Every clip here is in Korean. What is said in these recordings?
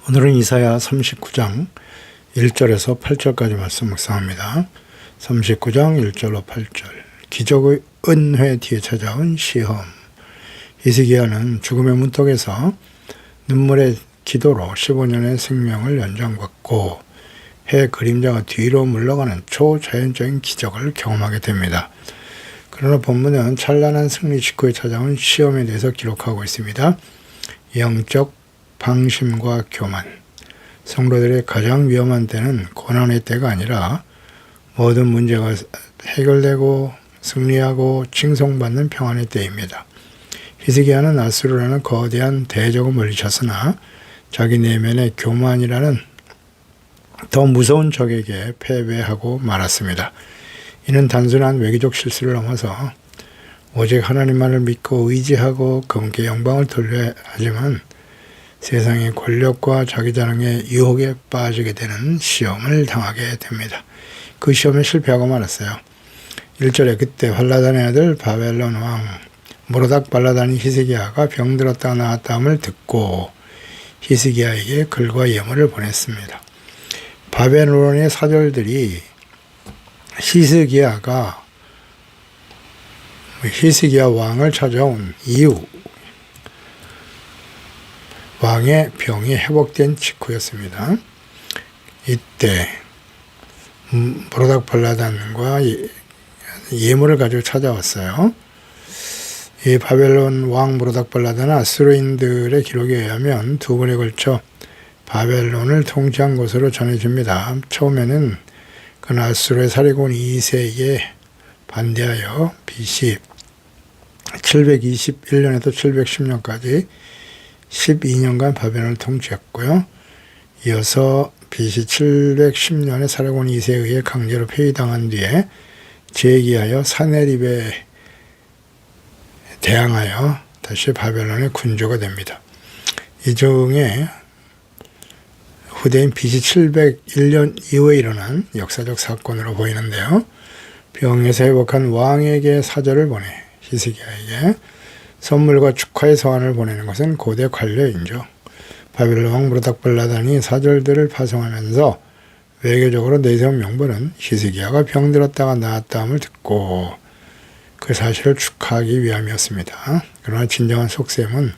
오늘은 이사야 39장 1절에서 8절까지 말씀 묵상합니다. 39장 1절로 8절. 기적의 은회 뒤에 찾아온 시험. 히스기야는 죽음의 문턱에서 눈물의 기도로 15년의 생명을 연장받고 해 그림자가 뒤로 물러가는 초자연적인 기적을 경험하게 됩니다. 그러나 본문은 찬란한 승리 직후에 찾아온 시험에 대해서 기록하고 있습니다. 영적 방심과 교만. 성도들의 가장 위험한 때는 고난의 때가 아니라 모든 문제가 해결되고 승리하고 칭송받는 평안의 때입니다. 히스기야는 아수르라는 거대한 대적을 물리쳤으나 자기 내면의 교만이라는 더 무서운 적에게 패배하고 말았습니다. 이는 단순한 외교적 실수를 넘어서 오직 하나님만을 믿고 의지하고 그분께 영광을 돌려야 하지만 세상의 권력과 자기 자랑의 유혹에 빠지게 되는 시험을 당하게 됩니다. 그 시험에 실패하고 말았어요. 1절에 그때 발라단의 아들 바벨론 왕 모로닥 발라단이 히스기야가 병들었다 나았다함을 듣고 히스기야에게 글과 예물을 보냈습니다. 바벨론의 사절들이 히스기야 왕을 찾아온 이후 왕의 병이 회복된 직후였습니다. 이때 모로닥 발라단과 예물을 가지고 찾아왔어요. 이 바벨론 왕 모로닥 발라단은 아수르인들의 기록에 의하면 두 번에 걸쳐 바벨론을 통치한 것으로 전해집니다. 처음에는 그는 아수르의 사리군 2세에 반대하여 BC 721년에서 710년까지 12년간 바벨론을 통치했고요. 이어서 BC 710년에 사라곤 2세에 의해 강제로 폐위당한 뒤에 재기하여 사네립에 대항하여 다시 바벨론의 군주가 됩니다. 이 중에 후대인 BC 701년 이후에 일어난 역사적 사건으로 보이는데요. 병에서 회복한 왕에게 사절을 보내 히스기야에게 선물과 축하의 서한을 보내는 것은 고대 관례인죠. 바벨론 왕 모로닥 발라단이 사절들을 파송하면서 외교적으로 내세운 명분은 히스기야가 병들었다가 나았다함을 듣고 그 사실을 축하하기 위함이었습니다. 그러나 진정한 속셈은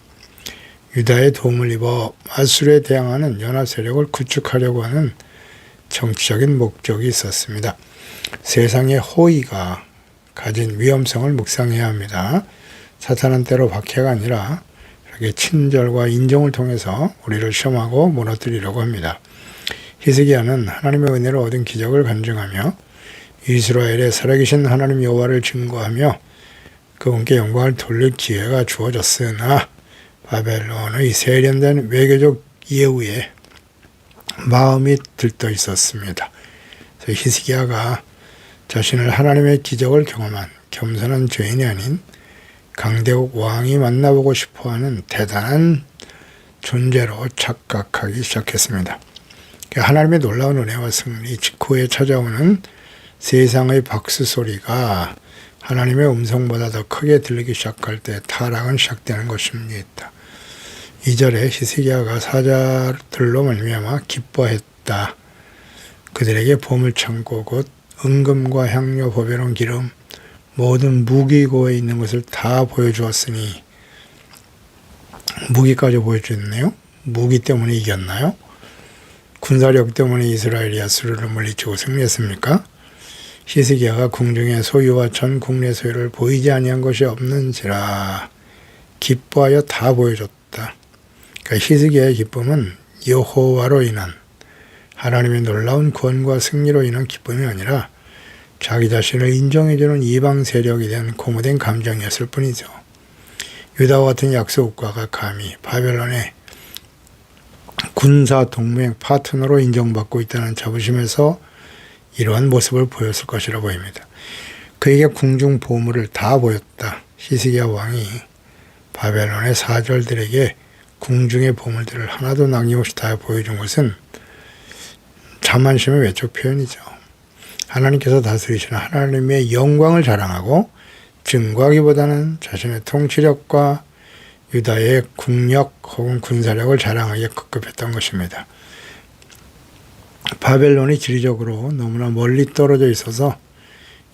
유다의 도움을 입어 아수르에 대항하는 연합 세력을 구축하려고 하는 정치적인 목적이 있었습니다. 세상의 호의가 가진 위험성을 묵상해야 합니다. 사탄은 때로 박해가 아니라 이렇게 친절과 인정을 통해서 우리를 시험하고 무너뜨리려고 합니다. 히스기야는 하나님의 은혜로 얻은 기적을 간증하며 이스라엘의 살아계신 하나님 여호와를 증거하며 그분께 영광을 돌릴 기회가 주어졌으나 바벨론의 세련된 외교적 예우에 마음이 들떠 있었습니다. 그래서 히스기야가 자신을 하나님의 기적을 경험한 겸손한 죄인이 아닌 강대국 왕이 만나보고 싶어하는 대단한 존재로 착각하기 시작했습니다. 하나님의 놀라운 은혜와 승리 직후에 찾아오는 세상의 박수 소리가 하나님의 음성보다 더 크게 들리기 시작할 때 타락은 시작되는 것입니다. 2절에 히스기야가 사자들로 말미암아 기뻐했다. 그들에게 보물창고 곧 은금과 향료, 보배로운 기름, 모든 무기고에 있는 것을 다 보여주었으니 무기까지 보여주었네요. 무기 때문에 이겼나요? 군사력 때문에 이스라엘이 아수르를 물리치고 승리했습니까? 히스기야가 궁중의 소유와 전 국내 소유를 보이지 아니한 것이 없는지라 기뻐하여 다 보여줬다. 그러니까 히스기야의 기쁨은 여호와로 인한 하나님의 놀라운 구원과 승리로 인한 기쁨이 아니라 자기 자신을 인정해주는 이방 세력에 대한 고무된 감정이었을 뿐이죠. 유다와 같은 약소국가가 감히 바벨론의 군사 동맹 파트너로 인정받고 있다는 자부심에서 이러한 모습을 보였을 것이라 보입니다. 그에게 궁중 보물을 다 보였다. 히스기야 왕이 바벨론의 사절들에게 궁중의 보물들을 하나도 남김없이 다 보여준 것은 자만심의 외적 표현이죠. 하나님께서 다스리시는 하나님의 영광을 자랑하고 증거하기보다는 자신의 통치력과 유다의 국력 혹은 군사력을 자랑하기에 급급했던 것입니다. 바벨론이 지리적으로 너무나 멀리 떨어져 있어서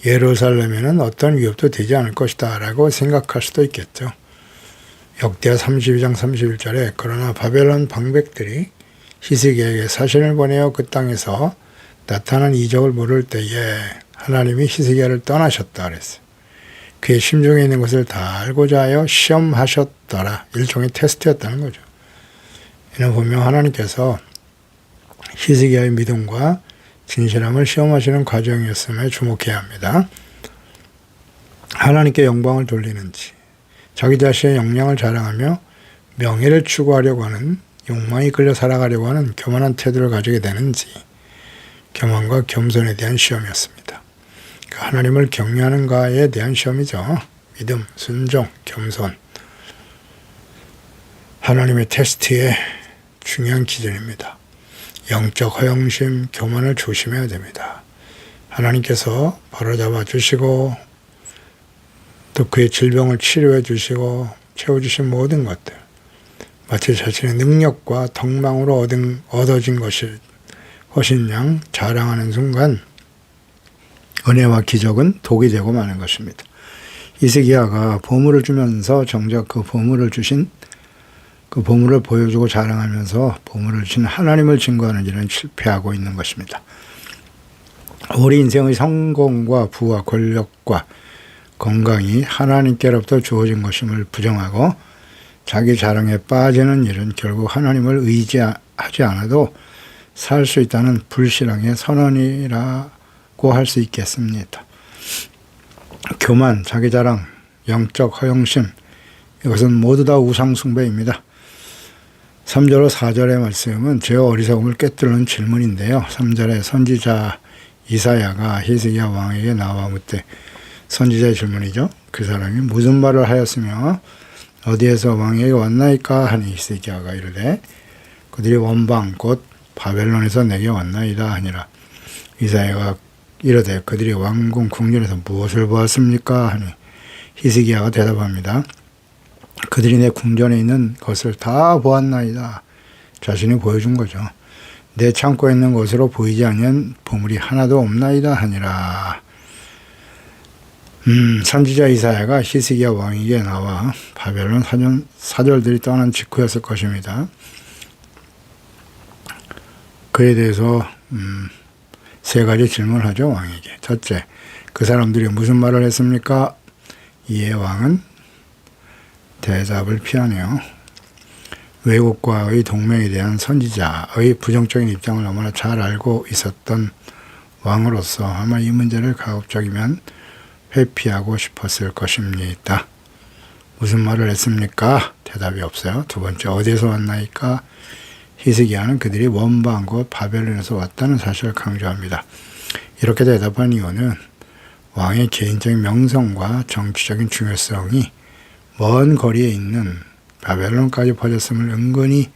예루살렘에는 어떤 위협도 되지 않을 것이다 라고 생각할 수도 있겠죠. 역대하 32장 31절에 그러나 바벨론 방백들이 히스기야에게 사신을 보내어 그 땅에서 나타난 이적을 모를 때에 하나님이 히스기야를 떠나셨다 그랬어요. 그의 심중에 있는 것을 다 알고자 하여 시험하셨더라. 일종의 테스트였다는 거죠. 이는 분명 하나님께서 히스기야의 믿음과 진실함을 시험하시는 과정이었음에 주목해야 합니다. 하나님께 영광을 돌리는지, 자기 자신의 역량을 자랑하며 명예를 추구하려고 하는, 욕망이 끌려 살아가려고 하는 교만한 태도를 가지게 되는지, 교만과 겸손에 대한 시험이었습니다. 하나님을 경외하는가에 대한 시험이죠. 믿음, 순종, 겸손. 하나님의 테스트의 중요한 기준입니다. 영적 허영심, 교만을 조심해야 됩니다. 하나님께서 바로잡아 주시고 또 그의 질병을 치료해 주시고 채워주신 모든 것들, 마치 자신의 능력과 덕망으로 얻어진 것인 양 자랑하는 순간 은혜와 기적은 독이 되고 마는 것입니다. 히스기야가 보물을 주면서 정작 그 보물을 주신 그 보물을 보여주고 자랑하면서 보물을 주신 하나님을 증거하는 일은 실패하고 있는 것입니다. 우리 인생의 성공과 부와 권력과 건강이 하나님께로부터 주어진 것임을 부정하고 자기 자랑에 빠지는 일은 결국 하나님을 의지하지 않아도 살 수 있다는 불신앙의 선언이라고 할 수 있겠습니다. 교만, 자기 자랑, 영적 허영심, 이것은 모두 다 우상 숭배입니다. 3절로 4절의 말씀은 제 어리석음을 깨뜨리는 질문인데요. 3절에 선지자 이사야가 히스기야 왕에게 나와 묻되, 선지자의 질문이죠. 그 사람이 무슨 말을 하였으며 어디에서 왕에게 왔나이까 하니 히스기야가 이르되 그들이 원방 곧 바벨론에서 내게 왔나이다 하니라. 이사야가 이르되 그들이 왕궁 궁전에서 무엇을 보았습니까 하니 히스기야가 대답합니다. 그들이 내 궁전에 있는 것을 다 보았나이다. 자신이 보여준 거죠. 내 창고에 있는 것으로 보이지 아니한 보물이 하나도 없나이다 하니라. 선지자 이사야가 히스기야 왕에게 나와 바벨론 사절들이 떠난 직후였을 것입니다. 그에 대해서 세 가지 질문을 하죠. 왕에게. 첫째, 그 사람들이 무슨 말을 했습니까? 이에 왕은 대답을 피하네요. 외국과의 동맹에 대한 선지자의 부정적인 입장을 너무나 잘 알고 있었던 왕으로서 아마 이 문제를 가급적이면 회피하고 싶었을 것입니다. 무슨 말을 했습니까? 대답이 없어요. 두 번째, 어디에서 왔나이까? 히스기야는 그들이 원방 곧 바벨론에서 왔다는 사실을 강조합니다. 이렇게 대답한 이유는 왕의 개인적인 명성과 정치적인 중요성이 먼 거리에 있는 바벨론까지 퍼졌음을 은근히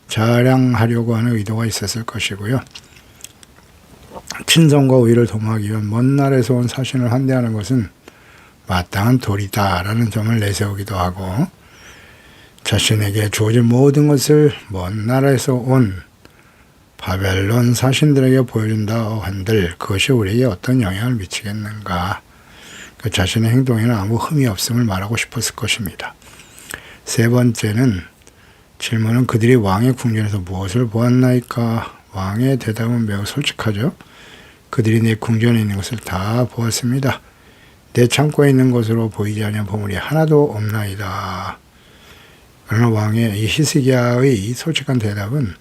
자랑하려고 하는 의도가 있었을 것이고요. 친성과 우위를 도모하기 위한 먼 나라에서 온 사신을 환대하는 것은 마땅한 도리다라는 점을 내세우기도 하고 자신에게 주어진 모든 것을 먼 나라에서 온 바벨론 사신들에게 보여준다 한들 그것이 우리에게 어떤 영향을 미치겠는가. 그 자신의 행동에는 아무 흠이 없음을 말하고 싶었을 것입니다. 세 번째는 질문은 그들이 왕의 궁전에서 무엇을 보았나이까? 왕의 대답은 매우 솔직하죠. 그들이 내 궁전에 있는 것을 다 보았습니다. 내 창고에 있는 것으로 보이지 않는 보물이 하나도 없나이다. 그러나 왕의 이 히스기야의 솔직한 대답은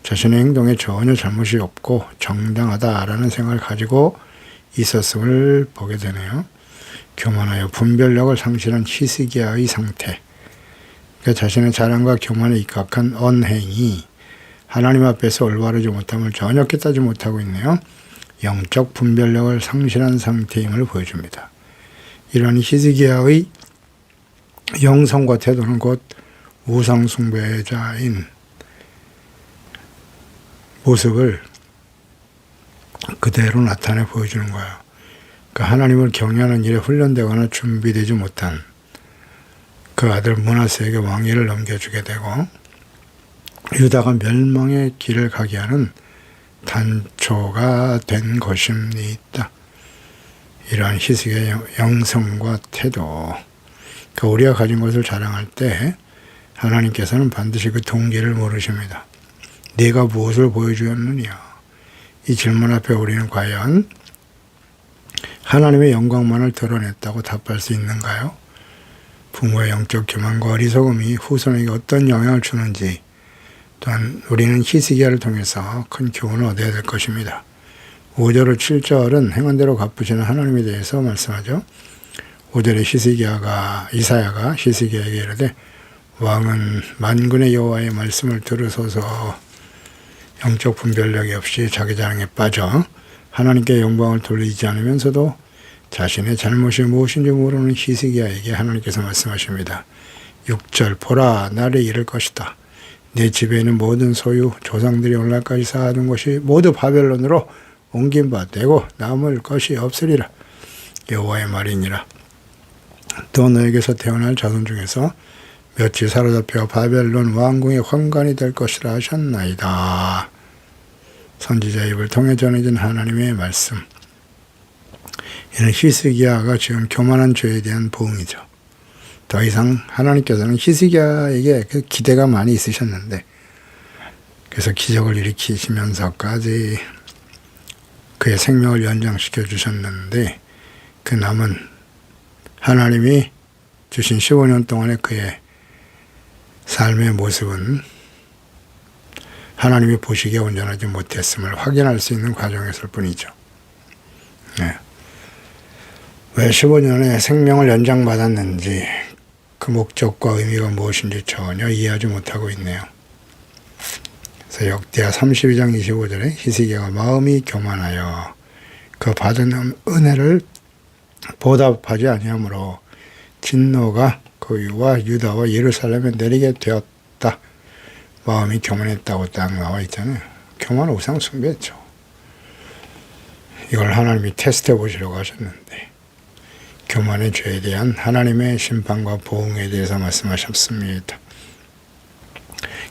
자신의 행동에 전혀 잘못이 없고 정당하다라는 생각을 가지고 있었음을 보게 되네요. 교만하여 분별력을 상실한 히스기야의 상태, 그러니까 자신의 자랑과 교만에 입각한 언행이 하나님 앞에서 올바르지 못함을 전혀 깨닫지 못하고 있네요. 영적 분별력을 상실한 상태임을 보여줍니다. 이러한 히스기야의 영성과 태도는 곧 우상 숭배자인 모습을 그대로 나타내 보여주는 거예요. 그러니까 하나님을 경외하는 일에 훈련되거나 준비되지 못한 그 아들 므낫세에게 왕위를 넘겨주게 되고 유다가 멸망의 길을 가게 하는 단초가 된 것입니다. 이러한 희석의 영성과 태도, 그 우리가 가진 것을 자랑할 때 하나님께서는 반드시 그 동기를 물으십니다. 네가 무엇을 보여주었느냐? 이 질문 앞에 우리는 과연 하나님의 영광만을 드러냈다고 답할 수 있는가요? 부모의 영적 교만과 어리석음이 후손에게 어떤 영향을 주는지, 또한 우리는 히스기야를 통해서 큰 교훈을 얻어야 될 것입니다. 5절로 7절은 행한대로 갚으시는 하나님에 대해서 말씀하죠. 5절에 이사야가 히스기야에게 이르되 왕은 만군의 여호와의 말씀을 들으소서. 영적 분별력이 없이 자기 자랑에 빠져 하나님께 영광을 돌리지 않으면서도 자신의 잘못이 무엇인지 모르는 히스기야에게 하나님께서 말씀하십니다. 6절 보라 나를 이룰 것이다. 내 집에 있는 모든 소유 조상들이 오늘날까지 쌓아둔 것이 모두 바벨론으로 옮긴 바 되고 남을 것이 없으리라. 여호와의 말이니라. 또 너에게서 태어날 자손 중에서 몇이 사로잡혀 바벨론 왕궁의 환관이 될 것이라 하셨나이다. 선지자 입을 통해 전해진 하나님의 말씀. 이는 히스기야가 지은 교만한 죄에 대한 보응이죠. 더 이상 하나님께서는 히스기야에게 그 기대가 많이 있으셨는데, 그래서 기적을 일으키시면서까지 그의 생명을 연장시켜 주셨는데, 그 남은 하나님이 주신 15년 동안의 그의 삶의 모습은 하나님이 보시기에 온전하지 못했음을 확인할 수 있는 과정이었을 뿐이죠. 네. 왜 15년의 생명을 연장받았는지, 그 목적과 의미가 무엇인지 전혀 이해하지 못하고 있네요. 그래서 역대하 32장 25절에 히스기야가 마음이 교만하여 그 받은 은혜를 보답하지 아니하므로 진노가 그와 유다와 예루살렘에 내리게 되었다. 마음이 교만했다고 딱 나와 있잖아요. 교만 우상 숭배죠. 이걸 하나님이 테스트해 보시려고 하셨는데, 교만의 죄에 대한 하나님의 심판과 보응에 대해서 말씀하셨습니다.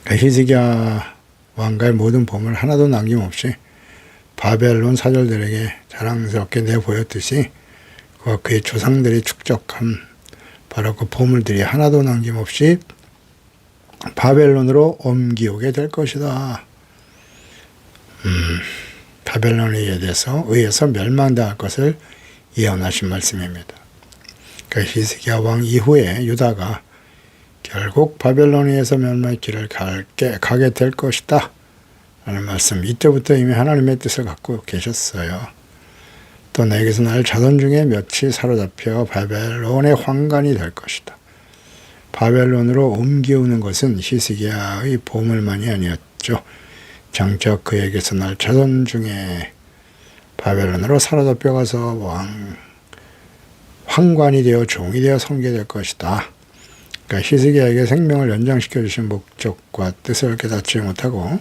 그러니까 히스기야 왕가의 모든 보물 하나도 남김없이 바벨론 사절들에게 자랑스럽게 내보였듯이 그와 그의 조상들이 축적한 바로 그 보물들이 하나도 남김없이 바벨론으로 옮기오게 될 것이다. 바벨론에 의해서 멸망당할 것을 예언하신 말씀입니다. 그 히스기야 왕 이후에 유다가 결국 바벨론에 의해서 멸망의 길을 가게 될 것이다 라는 말씀, 이때부터 이미 하나님의 뜻을 갖고 계셨어요. 또 내게서 날 자손 중에 몇이 사로잡혀 바벨론의 환관이 될 것이다. 바벨론으로 옮겨오는 것은 히스기야의 보물만이 아니었죠. 장차 그에게서 날 자손 중에 바벨론으로 사로잡혀 가서 황관이 되어 종이 되어 섬기게 될 것이다. 그러니까 히스기야에게 생명을 연장시켜 주신 목적과 뜻을 깨닫지 못하고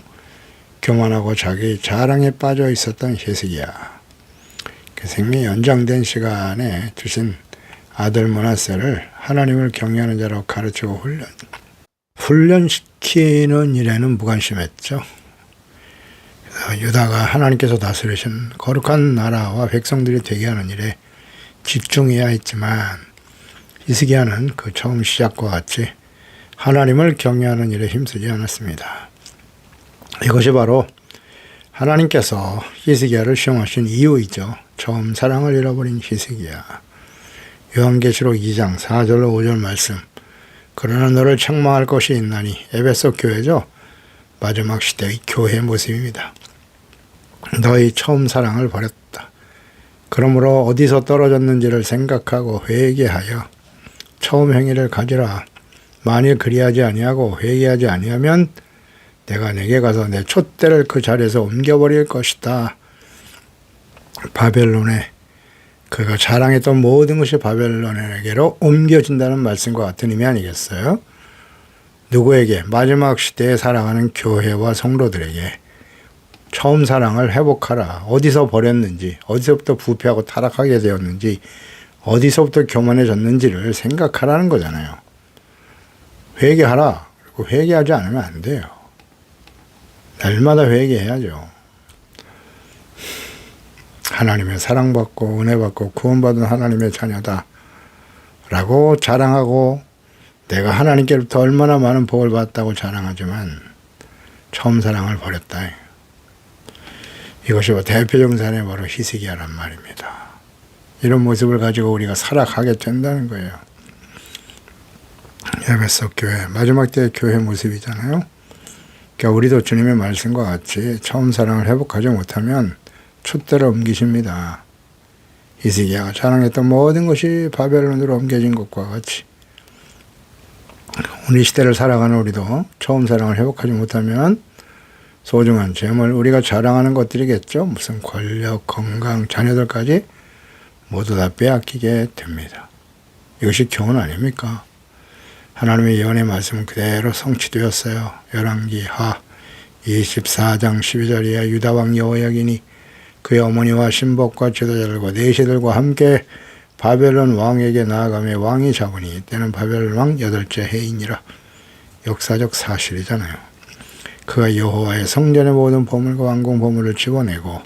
교만하고 자기 자랑에 빠져 있었던 히스기야. 그 생명이 연장된 시간에 주신 아들 므낫세를 하나님을 경외하는 자로 가르치고 훈련시키는 일에는 무관심했죠. 유다가 하나님께서 다스리신 거룩한 나라와 백성들이 되게 하는 일에 집중해야 했지만, 히스기야는 그 처음 시작과 같이 하나님을 경외하는 일에 힘쓰지 않았습니다. 이것이 바로 하나님께서 히스기야를 시험하신 이유이죠. 처음 사랑을 잃어버린 히스기야. 요한계시록 2장 4절로 5절 말씀. 그러나 너를 책망할 것이 있나니, 에베소 교회죠. 마지막 시대의 교회 모습입니다. 너희 처음 사랑을 버렸다. 그러므로 어디서 떨어졌는지를 생각하고 회개하여 처음 행위를 가지라. 만일 그리하지 아니하고 회개하지 아니하면 내가 내게 가서 내 촛대를 그 자리에서 옮겨버릴 것이다. 바벨론에 그가 자랑했던 모든 것이 바벨론에게로 옮겨진다는 말씀과 같은 의미 아니겠어요? 누구에게? 마지막 시대에 살아가는 교회와 성도들에게 처음 사랑을 회복하라. 어디서 버렸는지, 어디서부터 부패하고 타락하게 되었는지, 어디서부터 교만해졌는지를 생각하라는 거잖아요. 회개하라. 그리고 회개하지 않으면 안 돼요. 날마다 회개해야죠. 하나님의 사랑받고 은혜받고 구원받은 하나님의 자녀다 라고 자랑하고 내가 하나님께로부터 얼마나 많은 복을 받았다고 자랑하지만 처음 사랑을 버렸다. 이것이 대표적인 사람이 바로 히스기야란 말입니다. 이런 모습을 가지고 우리가 살아가게 된다는 거예요. 에베소 교회, 마지막 때의 교회 모습이잖아요. 그러니까 우리도 주님의 말씀과 같이 처음 사랑을 회복하지 못하면 촛대로 옮기십니다. 히스기야가 자랑했던 모든 것이 바벨론으로 옮겨진 것과 같이 우리 시대를 살아가는 우리도 처음 사랑을 회복하지 못하면 소중한 재물, 우리가 자랑하는 것들이겠죠. 무슨 권력, 건강, 자녀들까지 모두 다 빼앗기게 됩니다. 이것이 교훈 아닙니까? 하나님의 예언의 말씀은 그대로 성취되었어요. 열왕기 하 24장 12절에 유다왕 여호야긴이 그의 어머니와 신복과 지도자들과 내시들과 함께 바벨론 왕에게 나아가며 왕이 잡으니 이때는 바벨론 왕 8째 해이니라. 역사적 사실이잖아요. 그가 여호와의 성전의 모든 보물과 왕궁 보물을 집어내고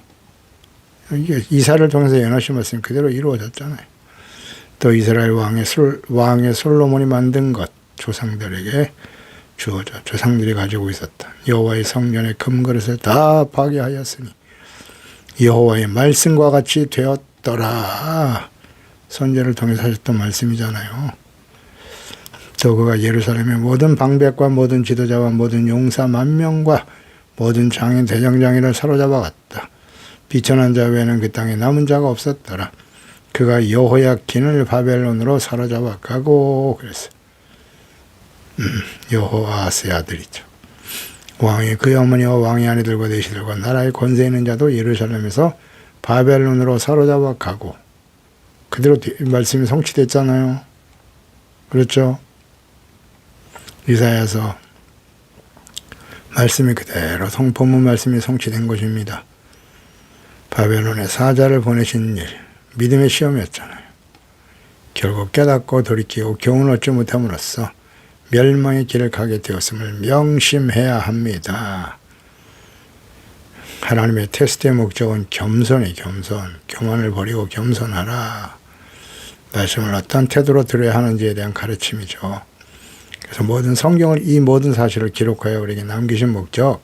이사를 통해서 예언하신 말씀이 그대로 이루어졌잖아요. 또 이스라엘 왕의 솔로몬이 만든 것 조상들에게 주어져 조상들이 가지고 있었던 여호와의 성전의 금그릇을 다 파괴하였으니 여호와의 말씀과 같이 되었더라. 선제를 통해서 하셨던 말씀이잖아요. 또 그가 예루살렘의 모든 방백과 모든 지도자와 모든 용사 만명과 모든 장인 대장장이를 사로잡아 갔다. 비천한 자 외에는 그 땅에 남은 자가 없었더라. 그가 여호야긴을 바벨론으로 사로잡아 가고 그랬어요. 여호아스의 아들이죠. 왕이 그의 어머니와 왕의 아내들과 내시들과 나라의 권세 있는 자도 예루살렘에서 바벨론으로 사로잡아 가고 그대로 말씀이 성취됐잖아요. 그렇죠? 이사야서 말씀이 그대로 본문 말씀이 성취된 것입니다. 바벨론에 사자를 보내신 일, 믿음의 시험이었잖아요. 결국 깨닫고 돌이키고 교훈을 얻지 못함으로써 멸망의 길을 가게 되었음을 명심해야 합니다. 하나님의 테스트의 목적은 겸손이 겸손, 교만을 버리고 겸손하라. 말씀을 어떤 태도로 들어야 하는지에 대한 가르침이죠. 그래서 모든 성경을 이 모든 사실을 기록하여 우리에게 남기신 목적,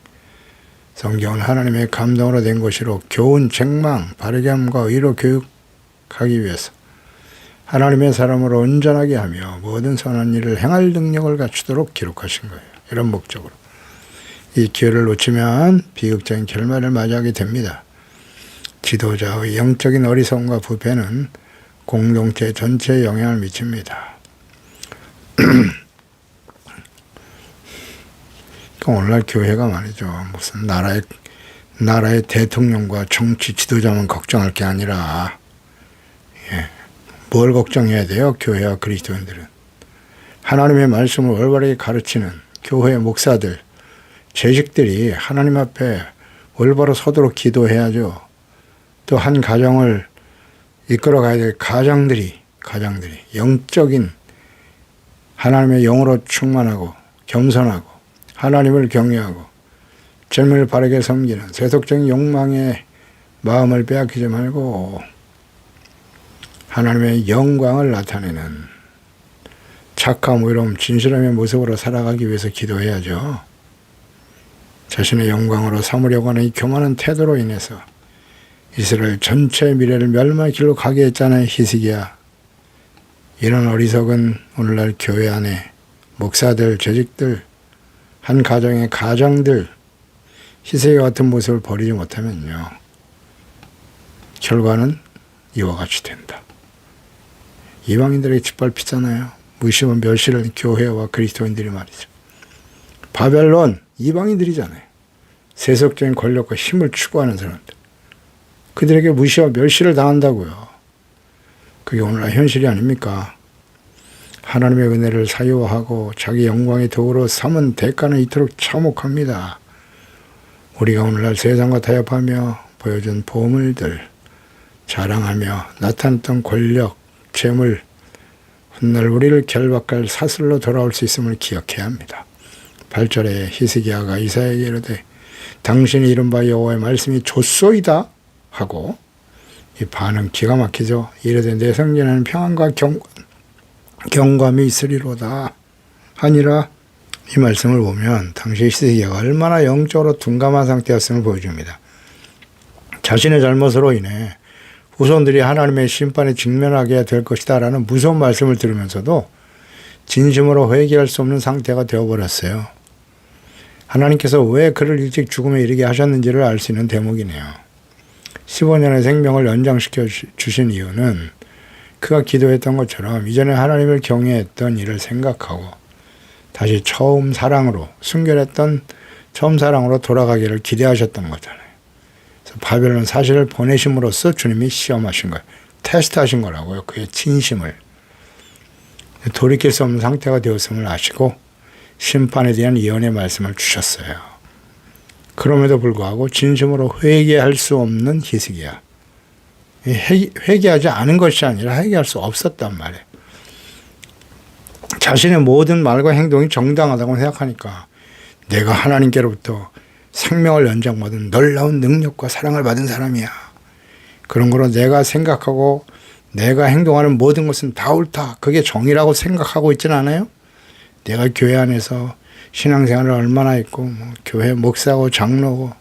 성경은 하나님의 감동으로 된 것이로 교훈, 책망, 바르게 함과 의로 교육하기 위해서 하나님의 사람으로 온전하게 하며 모든 선한 일을 행할 능력을 갖추도록 기록하신 거예요. 이런 목적으로. 이 기회를 놓치면 비극적인 결말을 맞이하게 됩니다. 지도자의 영적인 어리석음과 부패는 공동체 전체에 영향을 미칩니다. 오늘날 교회가 말이죠. 무슨 나라의 대통령과 정치 지도자만 걱정할 게 아니라, 뭘 걱정해야 돼요? 교회와 그리스도인들은. 하나님의 말씀을 올바르게 가르치는 교회 목사들, 재직들이 하나님 앞에 올바로 서도록 기도해야죠. 또 한 가정을 이끌어가야 될 가장들이 영적인 하나님의 영으로 충만하고 겸손하고 하나님을 경외하고 젊음을 바르게 섬기는 세속적인 욕망의 마음을 빼앗기지 말고 하나님의 영광을 나타내는 착함, 의로움, 진실함의 모습으로 살아가기 위해서 기도해야죠. 자신의 영광으로 삼으려고 하는 이 교만한 태도로 인해서 이스라엘 전체의 미래를 멸망의 길로 가게 했잖아요. 히스기야. 이런 어리석은 오늘날 교회 안에 목사들, 재직들, 한 가정의 가장들 히스기야 같은 모습을 버리지 못하면요, 결과는 이와 같이 된다. 이방인들에게 짓밟히잖아요. 무시와 멸시를 교회와 그리스도인들이 말이죠. 바벨론 이방인들이잖아요. 세속적인 권력과 힘을 추구하는 사람들. 그들에게 무시와 멸시를 당한다고요. 그게 오늘날 현실이 아닙니까? 하나님의 은혜를 사유하고 자기 영광의 도구로 삼은 대가는 이토록 참혹합니다. 우리가 오늘날 세상과 타협하며 보여준 보물들, 자랑하며 나타냈던 권력, 재물, 훗날 우리를 결박할 사슬로 돌아올 수 있음을 기억해야 합니다. 8절에 히스기야가 이사야에게 이르되 당신이 이른바 여호와의 말씀이 좋소이다 하고, 이 반응 기가 막히죠. 이르되 내 성전에는 평안과 경감이 있으리로다 하니라. 이 말씀을 보면 당시 히스기야가 얼마나 영적으로 둔감한 상태였음을 보여줍니다. 자신의 잘못으로 인해 후손들이 하나님의 심판에 직면하게 될 것이다 라는 무서운 말씀을 들으면서도 진심으로 회개할 수 없는 상태가 되어버렸어요. 하나님께서 왜 그를 일찍 죽음에 이르게 하셨는지를 알 수 있는 대목이네요. 15년의 생명을 연장시켜 주신 이유는 그가 기도했던 것처럼 이전에 하나님을 경외했던 일을 생각하고 다시 처음 사랑으로, 순결했던 처음 사랑으로 돌아가기를 기대하셨던 거잖아요. 그래서 바벨론 사실을 보내심으로써 주님이 시험하신 거예요. 테스트하신 거라고요. 그의 진심을. 돌이킬 수 없는 상태가 되었음을 아시고 심판에 대한 예언의 말씀을 주셨어요. 그럼에도 불구하고 진심으로 회개할 수 없는 히스기야. 회개하지 않은 것이 아니라 회개할 수 없었단 말이에요. 자신의 모든 말과 행동이 정당하다고 생각하니까 내가 하나님께로부터 생명을 연장받은 놀라운 능력과 사랑을 받은 사람이야. 그런 거로 내가 생각하고 내가 행동하는 모든 것은 다 옳다. 그게 정의라고 생각하고 있지는 않아요? 내가 교회 안에서 신앙생활을 얼마나 했고, 교회 목사고 장로고,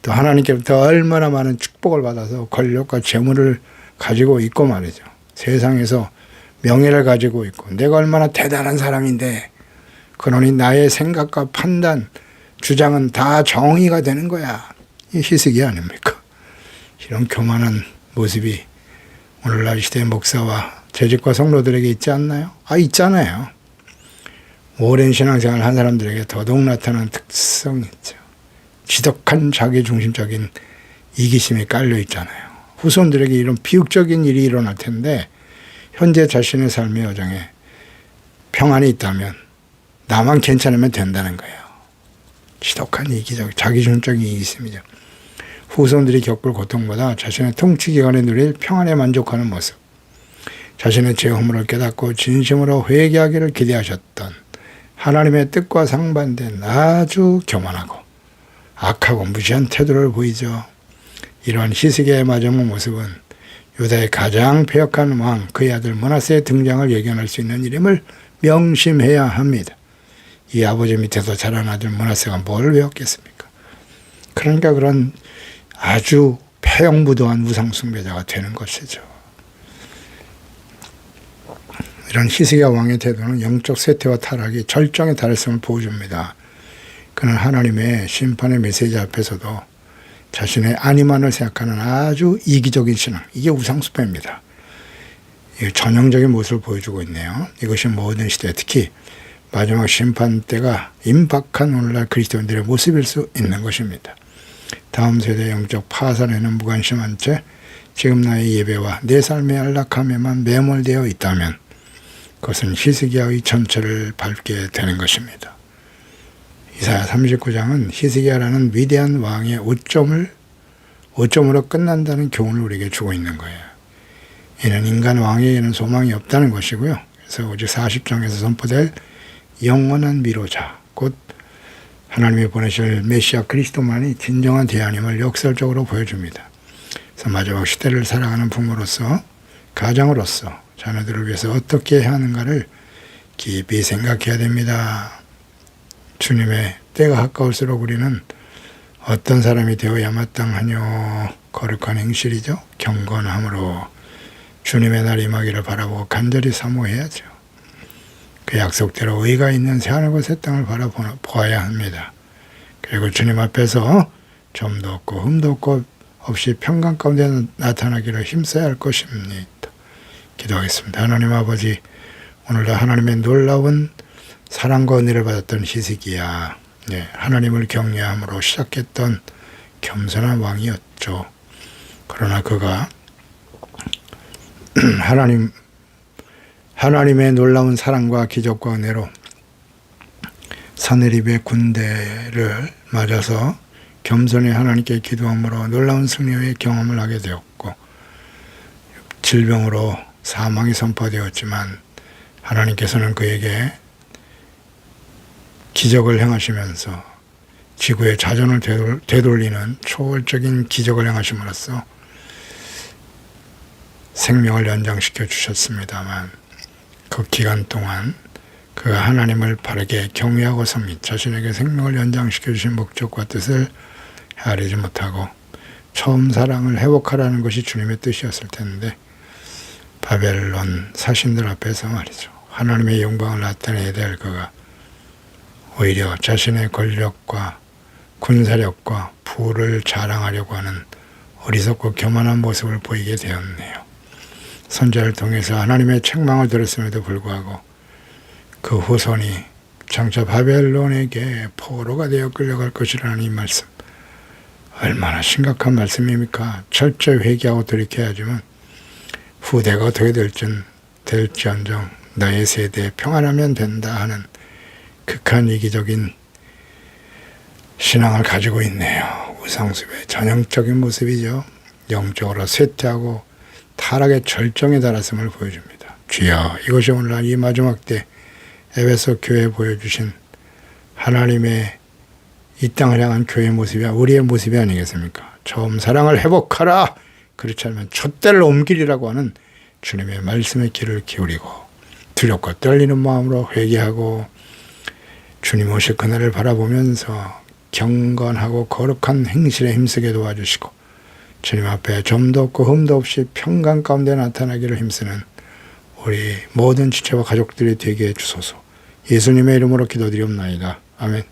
또 하나님께부터 얼마나 많은 축복을 받아서 권력과 재물을 가지고 있고 말이죠. 세상에서 명예를 가지고 있고, 내가 얼마나 대단한 사람인데, 그러니 나의 생각과 판단, 주장은 다 정의가 되는 거야. 이 히스기 아닙니까? 이런 교만한 모습이 오늘날 시대의 목사와 재직과 성도들에게 있지 않나요? 있잖아요. 오랜 신앙생활을 한 사람들에게 더더욱 나타나는 특성이 있죠. 지독한 자기중심적인 이기심이 깔려 있잖아요. 후손들에게 이런 비극적인 일이 일어날 텐데 현재 자신의 삶의 여정에 평안이 있다면 나만 괜찮으면 된다는 거예요. 지독한 이기적, 자기중심적인 이기심이죠. 후손들이 겪을 고통보다 자신의 통치기간에 누릴 평안에 만족하는 모습, 자신의 죄 허물을 깨닫고 진심으로 회개하기를 기대하셨던 하나님의 뜻과 상반된 아주 교만하고 악하고 무시한 태도를 보이죠. 이러한 히스기야의 마지막 모습은 유다의 가장 패역한 왕, 그의 아들 므낫세의 등장을 예견할 수 있는 일임을 명심해야 합니다. 이 아버지 밑에서 자란 아들 므낫세가 뭘 배웠겠습니까? 그러니까 그런 아주 패역무도한 우상숭배자가 되는 것이죠. 이런 히스기야 왕의 태도는 영적 쇠퇴와 타락이 절정에 달했음을 보여줍니다. 그는 하나님의 심판의 메시지 앞에서도 자신의 안위만을 생각하는 아주 이기적인 신앙, 이게 우상숭배입니다. 전형적인 모습을 보여주고 있네요. 이것이 모든 시대, 특히 마지막 심판 때가 임박한 오늘날 그리스도인들의 모습일 수 있는 것입니다. 다음 세대 영적 파산에는 무관심한 채 지금 나의 예배와 내 삶의 안락함에만 매몰되어 있다면 그것은 히스기야의 전체를 밟게 되는 것입니다. 이사야 39장은 히스기야라는 위대한 왕의 오점으로 끝난다는 교훈을 우리에게 주고 있는 거예요. 이는 인간 왕에게는 소망이 없다는 것이고요. 그래서 오직 40장에서 선포될 영원한 미로자, 곧 하나님이 보내실 메시아 그리스도만이 진정한 대안임을 역설적으로 보여줍니다. 그래서 마지막 시대를 살아가는 부모로서, 가장으로서 자녀들을 위해서 어떻게 해야 하는가를 깊이 생각해야 됩니다. 주님의 때가 가까울수록 우리는 어떤 사람이 되어야 마땅하뇨? 거룩한 행실이죠. 경건함으로 주님의 날 임하기를 바라보고 간절히 사모해야죠. 그 약속대로 의가 있는 새하늘과 새 땅을 바라보아야 합니다. 그리고 주님 앞에서 점도 없고 흠도 없이 평강 가운데 나타나기를 힘써야 할 것입니다. 기도하겠습니다. 하나님 아버지, 오늘도 하나님의 놀라운 사랑과 은혜를 받았던 히스기야, 하나님을 경외함으로 시작했던 겸손한 왕이었죠. 그러나 그가 하나님의 놀라운 사랑과 기적과 은혜로 사내립의 군대를 맞아서 겸손히 하나님께 기도함으로 놀라운 승리의 경험을 하게 되었고, 질병으로 사망이 선포되었지만 하나님께서는 그에게 기적을 행하시면서 지구의 자전을 되돌리는 초월적인 기적을 행하심으로써 생명을 연장시켜 주셨습니다만 그 기간 동안 그가 하나님을 바르게 경외하고 섬기 자신에게 생명을 연장시켜 주신 목적과 뜻을 헤아리지 못하고 처음 사랑을 회복하라는 것이 주님의 뜻이었을 텐데 바벨론 사신들 앞에서 말이죠. 하나님의 영광을 나타내야 될 그가 오히려 자신의 권력과 군사력과 부를 자랑하려고 하는 어리석고 교만한 모습을 보이게 되었네요. 선지자를 통해서 하나님의 책망을 들었음에도 불구하고 그 후손이 장차 바벨론에게 포로가 되어 끌려갈 것이라는 이 말씀, 얼마나 심각한 말씀입니까? 철저히 회개하고 돌이켜야지만 후대가 어떻게 될지언정 너의 세대에 평안하면 된다 하는 극한 이기적인 신앙을 가지고 있네요. 우상숭배의 전형적인 모습이죠. 영적으로 쇠퇴하고 타락의 절정에 달았음을 보여줍니다. 주여, 이것이 오늘날 이 마지막 때 에베소 교회에 보여주신 하나님의 이 땅을 향한 교회의 모습이 우리의 모습이 아니겠습니까? 처음 사랑을 회복하라. 그렇지 않으면 촛대를 옮기리라고 하는 주님의 말씀에 귀를 기울이고 두렵고 떨리는 마음으로 회개하고 주님 오실 그날을 바라보면서 경건하고 거룩한 행실에 힘쓰게 도와주시고 주님 앞에 점도 없고 흠도 없이 평강 가운데 나타나기를 힘쓰는 우리 모든 지체와 가족들이 되게 해주소서. 예수님의 이름으로 기도드리옵나이다. 아멘.